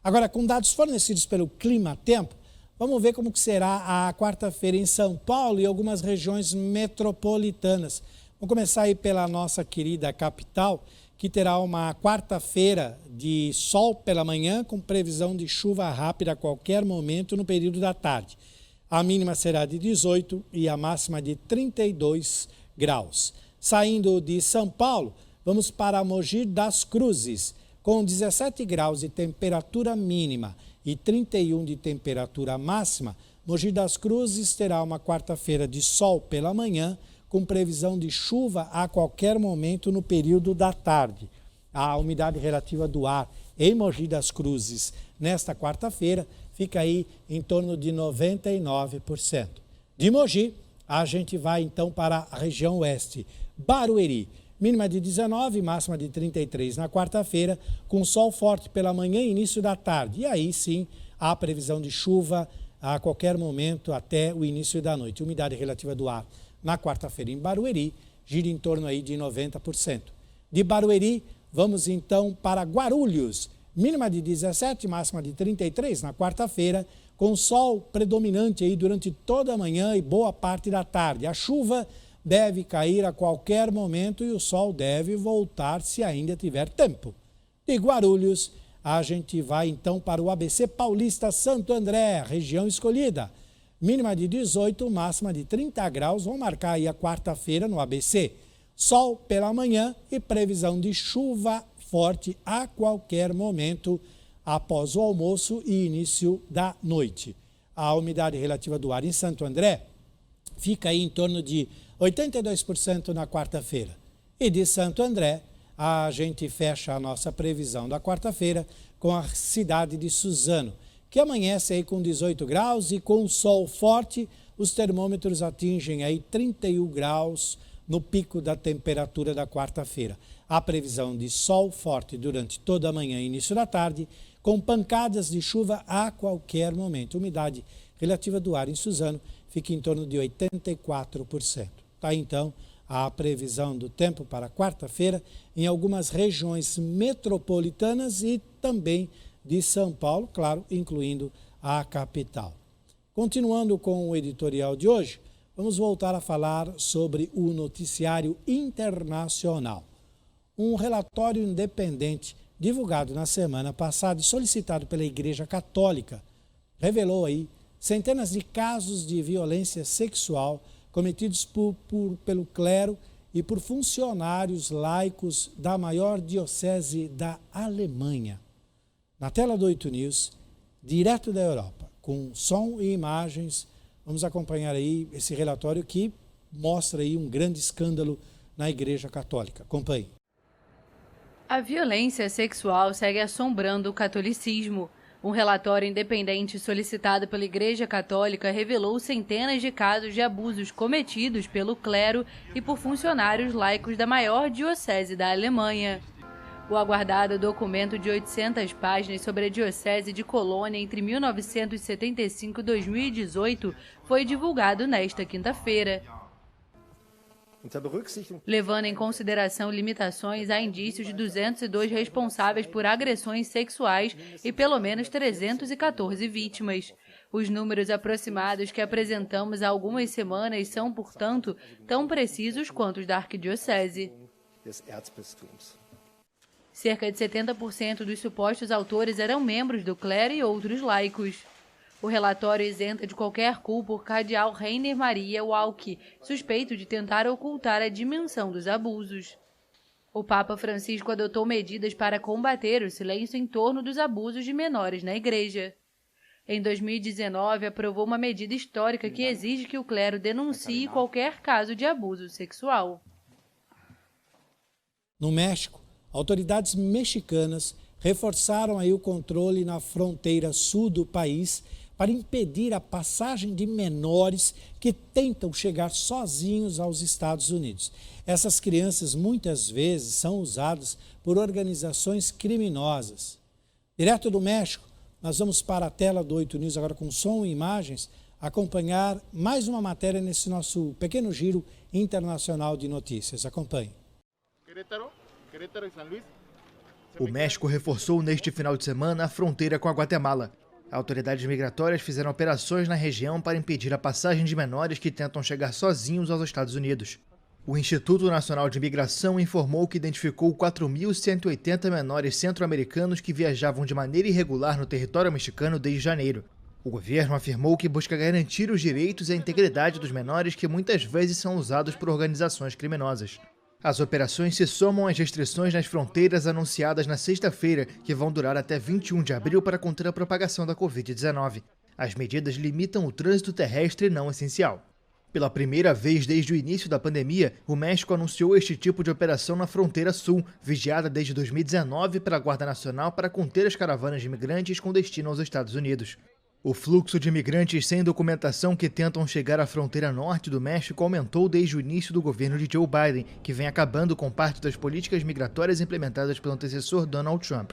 Agora, com dados fornecidos pelo Clima Tempo, vamos ver como que será a quarta-feira em São Paulo e algumas regiões metropolitanas. Vamos começar aí pela nossa querida capital, que terá uma quarta-feira de sol pela manhã, com previsão de chuva rápida a qualquer momento no período da tarde. A mínima será de 18 e a máxima de 32 graus. Saindo de São Paulo, vamos para Mogi das Cruzes, com 17 graus de temperatura mínima e 31 de temperatura máxima. Mogi das Cruzes terá uma quarta-feira de sol pela manhã, com previsão de chuva a qualquer momento no período da tarde. A umidade relativa do ar em Mogi das Cruzes nesta quarta-feira fica aí em torno de 99%. De Mogi, a gente vai então para a região oeste. Barueri, mínima de 19, máxima de 33 na quarta-feira, com sol forte pela manhã e início da tarde. E aí sim, há previsão de chuva a qualquer momento até o início da noite. Umidade relativa do ar na quarta-feira em Barueri gira em torno aí de 90%. De Barueri, vamos então para Guarulhos. Mínima de 17, máxima de 33 na quarta-feira, com sol predominante aí durante toda a manhã e boa parte da tarde. A chuva deve cair a qualquer momento e o sol deve voltar se ainda tiver tempo. De Guarulhos, a gente vai então para o ABC Paulista Santo André, região escolhida. Mínima de 18, máxima de 30 graus, vão marcar aí a quarta-feira no ABC. Sol pela manhã e previsão de chuva forte a qualquer momento após o almoço e início da noite. A umidade relativa do ar em Santo André fica aí em torno de 82% na quarta-feira. E de Santo André, a gente fecha a nossa previsão da quarta-feira com a cidade de Suzano, que amanhece aí com 18 graus e com sol forte, os termômetros atingem aí 31 graus no pico da temperatura da quarta-feira. A previsão de sol forte durante toda a manhã e início da tarde, com pancadas de chuva a qualquer momento. Umidade relativa do ar em Suzano fica em torno de 84%. Tá, então, a previsão do tempo para quarta-feira em algumas regiões metropolitanas e também de São Paulo, claro, incluindo a capital. Continuando com o editorial de hoje, vamos voltar a falar sobre o noticiário internacional. Um relatório independente divulgado na semana passada e solicitado pela Igreja Católica revelou aí centenas de casos de violência sexual cometidos pelo clero e por funcionários laicos da maior diocese da Alemanha. Na tela do 8 News, direto da Europa, com som e imagens, vamos acompanhar aí esse relatório que mostra aí um grande escândalo na Igreja Católica. Acompanhe.
A violência sexual segue assombrando o catolicismo. Um relatório independente solicitado pela Igreja Católica revelou centenas de casos de abusos cometidos pelo clero e por funcionários laicos da maior diocese da Alemanha. O aguardado documento de 800 páginas sobre a Diocese de Colônia entre 1975 e 2018 foi divulgado nesta quinta-feira. Levando em consideração limitações, há indícios de 202 responsáveis por agressões sexuais e pelo menos 314 vítimas. Os números aproximados que apresentamos há algumas semanas são, portanto, tão precisos quanto os da Arquidiocese. Cerca de 70% dos supostos autores eram membros do clero e outros laicos. O relatório isenta de qualquer culpa o cardeal Rainer Maria Walke, suspeito de tentar ocultar a dimensão dos abusos. O Papa Francisco adotou medidas para combater o silêncio em torno dos abusos de menores na Igreja. Em 2019, aprovou uma medida histórica que exige que o clero denuncie qualquer caso de abuso sexual.
No México, autoridades mexicanas reforçaram aí o controle na fronteira sul do país para impedir a passagem de menores que tentam chegar sozinhos aos Estados Unidos. Essas crianças muitas vezes são usadas por organizações criminosas. Direto do México, nós vamos para a tela do 8 News agora com som e imagens, acompanhar mais uma matéria nesse nosso pequeno giro internacional de notícias. Acompanhe.
O México reforçou neste final de semana a fronteira com a Guatemala. Autoridades migratórias fizeram operações na região para impedir a passagem de menores que tentam chegar sozinhos aos Estados Unidos. O Instituto Nacional de Imigração informou que identificou 4.180 menores centro-americanos que viajavam de maneira irregular no território mexicano desde janeiro. O governo afirmou que busca garantir os direitos e a integridade dos menores que muitas vezes são usados por organizações criminosas. As operações se somam às restrições nas fronteiras anunciadas na sexta-feira, que vão durar até 21 de abril para conter a propagação da Covid-19. As medidas limitam o trânsito terrestre não essencial. Pela primeira vez desde o início da pandemia, o México anunciou este tipo de operação na fronteira sul, vigiada desde 2019 pela Guarda Nacional para conter as caravanas de imigrantes com destino aos Estados Unidos. O fluxo de imigrantes sem documentação que tentam chegar à fronteira norte do México aumentou desde o início do governo de Joe Biden, que vem acabando com parte das políticas migratórias implementadas pelo antecessor Donald Trump.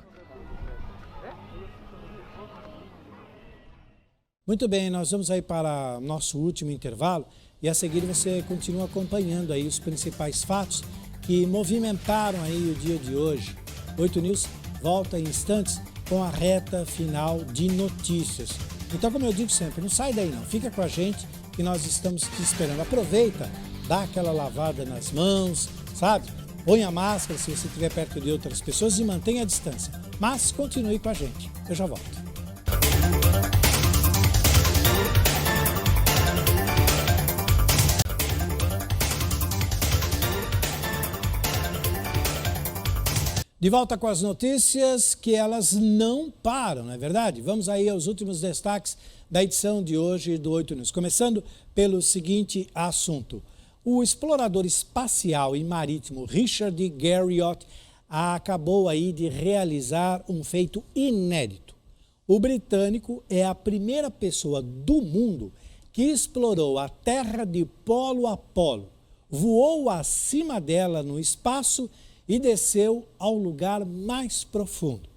Muito bem, nós vamos aí para nosso último intervalo e a seguir você continua acompanhando aí os principais fatos que movimentaram aí o dia de hoje. 8 News volta em instantes com a reta final de notícias. Então, como eu digo sempre, não sai daí não, fica com a gente que nós estamos te esperando. Aproveita, dá aquela lavada nas mãos, sabe? Põe a máscara se você estiver perto de outras pessoas e mantenha a distância. Mas continue com a gente, eu já volto. De volta com as notícias que elas não param, não é verdade? Vamos aí aos últimos destaques da edição de hoje do 8 News. Começando pelo seguinte assunto. O explorador espacial e marítimo Richard Garriott acabou aí de realizar um feito inédito. O britânico é a primeira pessoa do mundo que explorou a Terra de polo a polo, voou acima dela no espaço e desceu ao lugar mais profundo.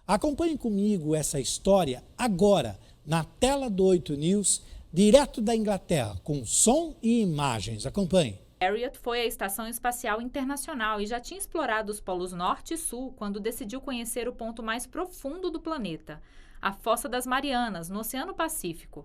Acompanhe comigo essa história agora, na tela do 8 News, direto da Inglaterra, com som e imagens. Acompanhe.
Garriott foi à Estação Espacial Internacional e já tinha explorado os polos Norte e Sul quando decidiu conhecer o ponto mais profundo do planeta, a Fossa das Marianas, no Oceano Pacífico.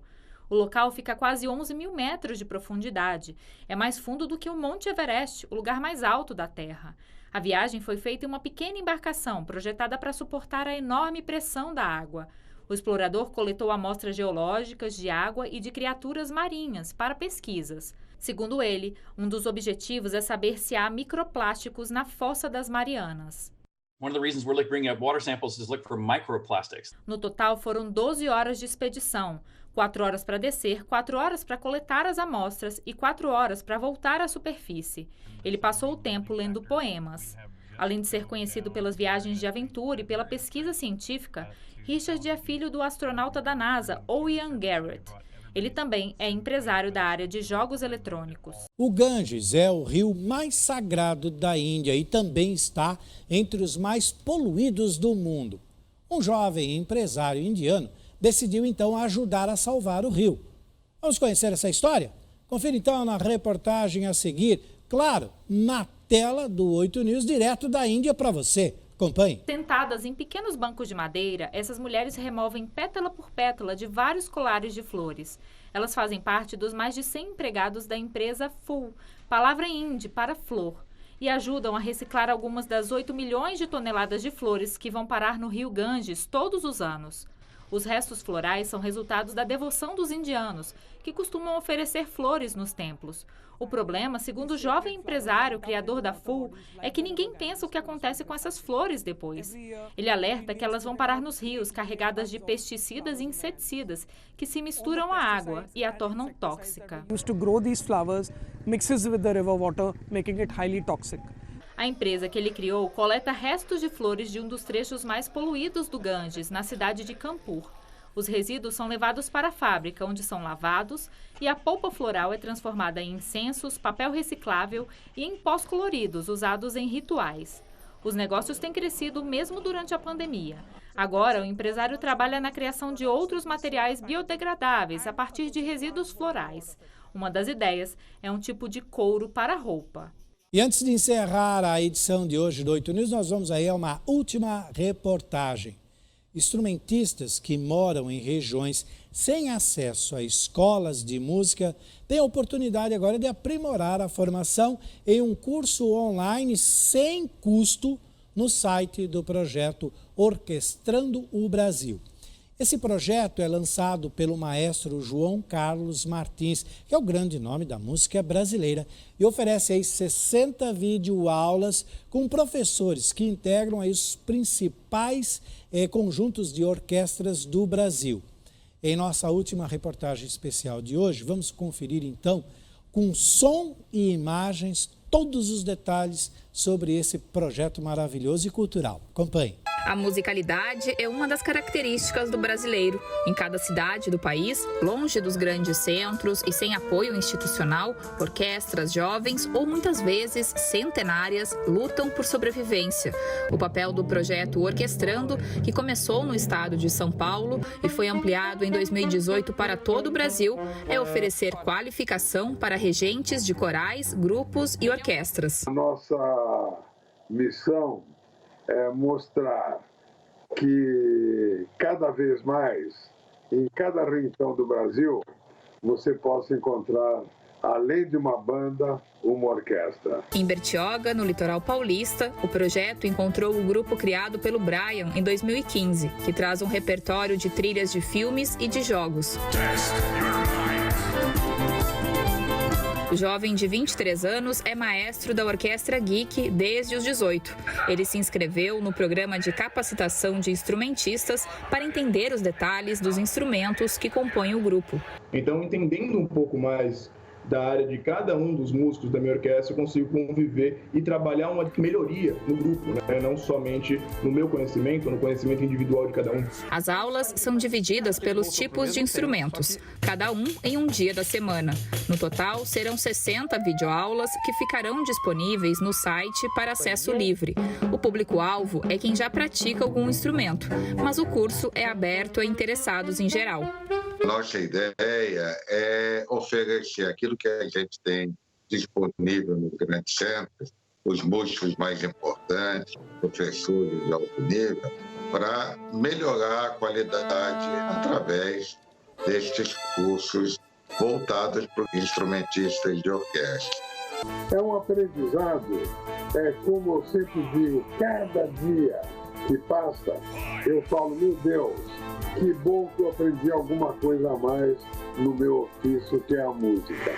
O local fica a quase 11 mil metros de profundidade. É mais fundo do que o Monte Everest, o lugar mais alto da Terra. A viagem foi feita em uma pequena embarcação projetada para suportar a enorme pressão da água. O explorador coletou amostras geológicas, de água e de criaturas marinhas para pesquisas. Segundo ele, um dos objetivos é saber se há microplásticos na Fossa das Marianas. No total, foram 12 horas de expedição. 4 horas para descer, 4 horas para coletar as amostras e 4 horas para voltar à superfície. Ele passou o tempo lendo poemas. Além de ser conhecido pelas viagens de aventura e pela pesquisa científica, Richard é filho do astronauta da NASA, Ian Garriott. Ele também é empresário da área de jogos eletrônicos.
O Ganges é o rio mais sagrado da Índia e também está entre os mais poluídos do mundo. Um jovem empresário indiano decidiu então ajudar a salvar o rio. Vamos conhecer essa história? Confira então na reportagem a seguir, claro, na tela do 8 News, direto da Índia para você. Acompanhe.
Sentadas em pequenos bancos de madeira, essas mulheres removem pétala por pétala de vários colares de flores. Elas fazem parte dos mais de 100 empregados da empresa Full, palavra hindi para flor, e ajudam a reciclar algumas das 8 milhões de toneladas de flores que vão parar no rio Ganges todos os anos. Os restos florais são resultados da devoção dos indianos, que costumam oferecer flores nos templos. O problema, segundo o jovem empresário criador da Full, é que ninguém pensa o que acontece com essas flores depois. Ele alerta que elas vão parar nos rios carregadas de pesticidas e inseticidas, que se misturam à água e a tornam tóxica. A empresa que ele criou coleta restos de flores de um dos trechos mais poluídos do Ganges, na cidade de Kanpur. Os resíduos são levados para a fábrica, onde são lavados, e a polpa floral é transformada em incensos, papel reciclável e em pós coloridos usados em rituais. Os negócios têm crescido mesmo durante a pandemia. Agora, o empresário trabalha na criação de outros materiais biodegradáveis a partir de resíduos florais. Uma das ideias é um tipo de couro para roupa.
E antes de encerrar a edição de hoje do 8 News, nós vamos aí a uma última reportagem. Instrumentistas que moram em regiões sem acesso a escolas de música têm a oportunidade agora de aprimorar a formação em um curso online sem custo no site do projeto Orquestrando o Brasil. Esse projeto é lançado pelo maestro João Carlos Martins, que é o grande nome da música brasileira, e oferece aí 60 videoaulas com professores que integram aí os principais conjuntos de orquestras do Brasil. Em nossa última reportagem especial de hoje, vamos conferir então, com som e imagens, todos os detalhes sobre esse projeto maravilhoso e cultural. Acompanhe.
A musicalidade é uma das características do brasileiro. Em cada cidade do país, longe dos grandes centros e sem apoio institucional, orquestras jovens ou muitas vezes centenárias lutam por sobrevivência. O papel do projeto Orquestrando, que começou no estado de São Paulo e foi ampliado em 2018 para todo o Brasil, é oferecer qualificação para regentes de corais, grupos e orquestras.
A nossa missão é mostrar que cada vez mais, em cada rincão do Brasil, você possa encontrar, além de uma banda, uma orquestra.
Em Bertioga, no litoral paulista, o projeto encontrou o grupo criado pelo Brian em 2015, que traz um repertório de trilhas de filmes e de jogos. O jovem de 23 anos é maestro da Orquestra Geek desde os 18. Ele se inscreveu no programa de capacitação de instrumentistas para entender os detalhes dos instrumentos que compõem o grupo.
Então, entendendo um pouco mais da área de cada um dos músicos da minha orquestra, eu consigo conviver e trabalhar uma melhoria no grupo, né? Não somente no meu conhecimento, no conhecimento individual de cada um.
As aulas são divididas pelos tipos de instrumentos, cada um em um dia da semana. No total, serão 60 videoaulas que ficarão disponíveis no site para acesso livre. O público-alvo é quem já pratica algum instrumento, mas o curso é aberto a interessados em geral.
Nossa ideia é oferecer aquilo que a gente tem disponível nos grandes centros, os músicos mais importantes, professores de alto nível, para melhorar a qualidade através destes cursos voltados para os instrumentistas de orquestra.
É um aprendizado, como eu sempre digo, cada dia que passa, eu falo, meu Deus, que bom que eu aprendi alguma coisa a mais no meu ofício, que é a música.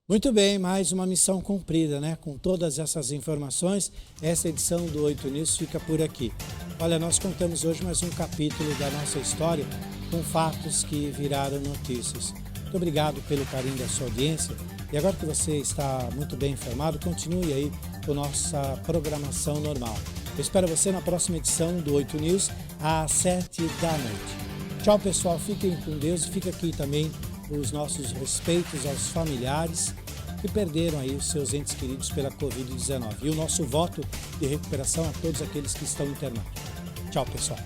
Muito bem, mais uma missão cumprida, né? Com todas essas informações, essa edição do 8 News fica por aqui. Olha, nós contamos hoje mais um capítulo da nossa história com fatos que viraram notícias. Muito obrigado pelo carinho da sua audiência. E agora que você está muito bem informado, continue aí com nossa programação normal. Eu espero você na próxima edição do 8 News, às 7 da noite. Tchau, pessoal. Fiquem com Deus e fica aqui também os nossos respeitos aos familiares que perderam aí os seus entes queridos pela Covid-19. E o nosso voto de recuperação a todos aqueles que estão internados. Tchau, pessoal.